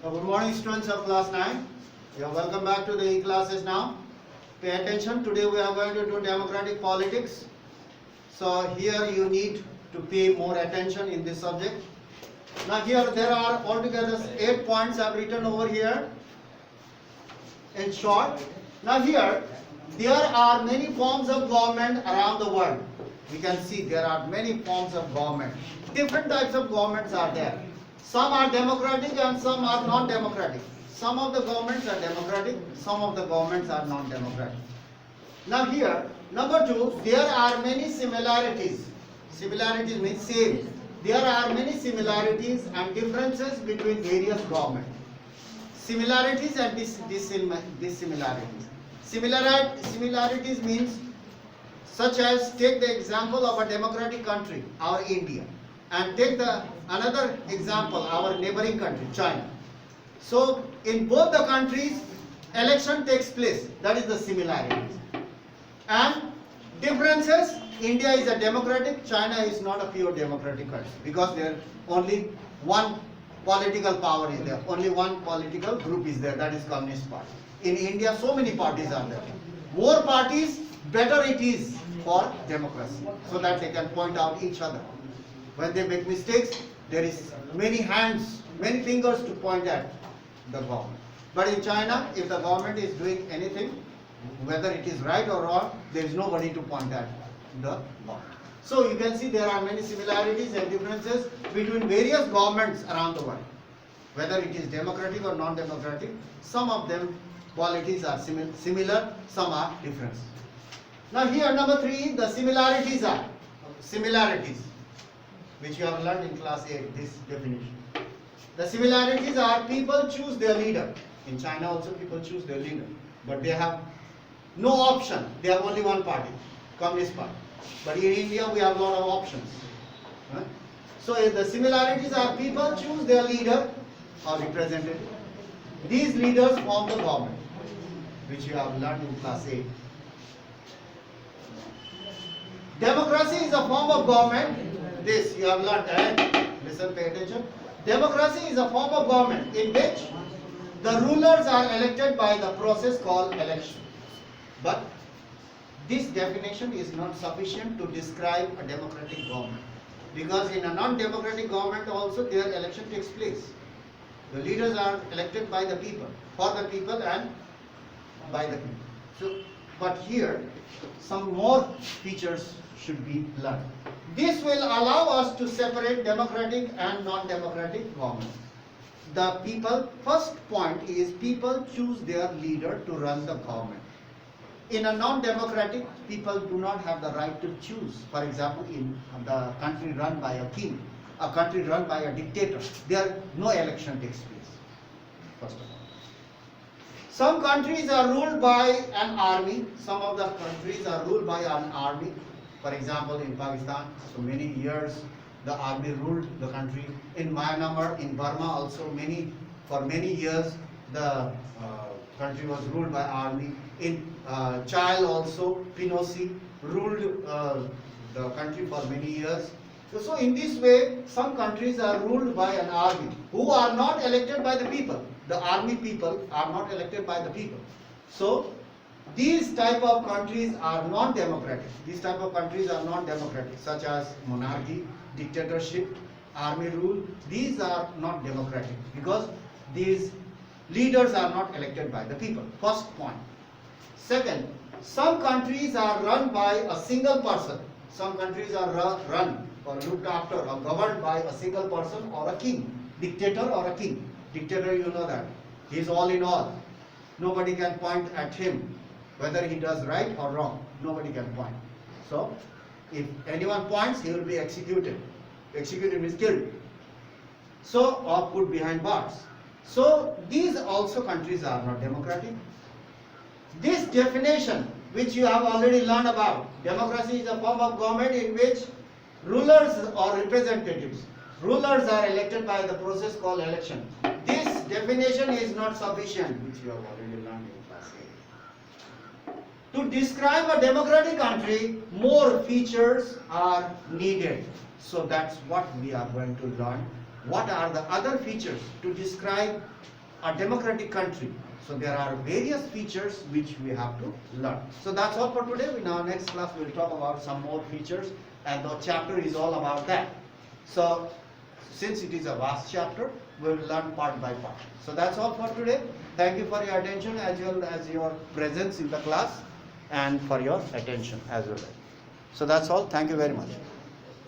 Good morning, students of class 9. You are welcome back to the e-classes now. Pay attention. Today we are going to do democratic politics. So here you need to pay more attention in this subject. Now here there are altogether 8 points I have written over here in short. Now here there are many forms of government around the world. We can see there are many forms of government. Different types of governments are there. Some are democratic and some are non-democratic. Some of the governments are democratic, some of the governments are non-democratic. Now here, number 2, there are many similarities. Similarities means same. There are many similarities and differences between various governments. Similarities and dissimilarities. Similarities means such as take the example of a democratic country, our India, and take the another example, our neighboring country, China. So in both the countries, election takes place. That is the similarities. And differences, India is a democratic, China is not a pure democratic country because there only one political power is there, only one political group is there, that is Communist Party. In India, so many parties are there. More parties, better it is for democracy, so that they can point out each other. When they make mistakes, there is many hands, many fingers to point at the government. But in China, if the government is doing anything, whether it is right or wrong, there is nobody to point at the government. So you can see there are many similarities and differences between various governments around the world. Whether it is democratic or non-democratic, some of them qualities are similar, some are different. Now here number 3, the similarities are similarities, which you have learned in class 8, this definition. The similarities are people choose their leader. In China also people choose their leader, but they have no option. They have only one party, Communist Party. But in India we have a lot of options. Right? So the similarities are people choose their leader or representative. These leaders form the government, which you have learned in class 8. Democracy is a form of government. This you have learned, right? Listen, pay attention. Democracy is a form of government in which the rulers are elected by the process called election. But this definition is not sufficient to describe a democratic government, because in a non-democratic government also their election takes place. The leaders are elected by the people, for the people and by the people. So, but here some more features should be learned. This will allow us to separate democratic and non-democratic government. The people, first point is people choose their leader to run the government. In a non-democratic, people do not have the right to choose. For example, in the country run by a king, a country run by a dictator, there no election takes place, first of all. Some countries are ruled by an army, some of the countries are ruled by an army. For example, in Pakistan, so many years the army ruled the country. In Myanmar, in Burma also, for many years the country was ruled by army. In Chile also, Pinochet ruled the country for many years. So in this way, some countries are ruled by an army who are not elected by the people. The army people are not elected by the people. So these type of countries are non-democratic. These type of countries are non-democratic, such as monarchy, dictatorship, army rule. These are not democratic because these leaders are not elected by the people. First point. Second, some countries are run by a single person. Some countries are run or looked after or governed by a single person or a king, dictator or a king. Dictator, you know that. He is all in all. Nobody can point at him whether he does right or wrong. Nobody can point. So, if anyone points, he will be executed. Executed means killed. So, or put behind bars. So, these also countries are not democratic. This definition, which you have already learned about, democracy is a form of government in which rulers or representatives, rulers are elected by the process called election. This definition is not sufficient, which you have already learned in class 8. To describe a democratic country, more features are needed. So that's what we are going to learn. What are the other features to describe a democratic country? So there are various features which we have to learn. So that's all for today. In our next class, we'll talk about some more features, and the chapter is all about that. So since it is a vast chapter, we will learn part by part. So that's all for today. Thank you for your attention as well as your presence in the class and for your attention as well. So that's all. Thank you very much.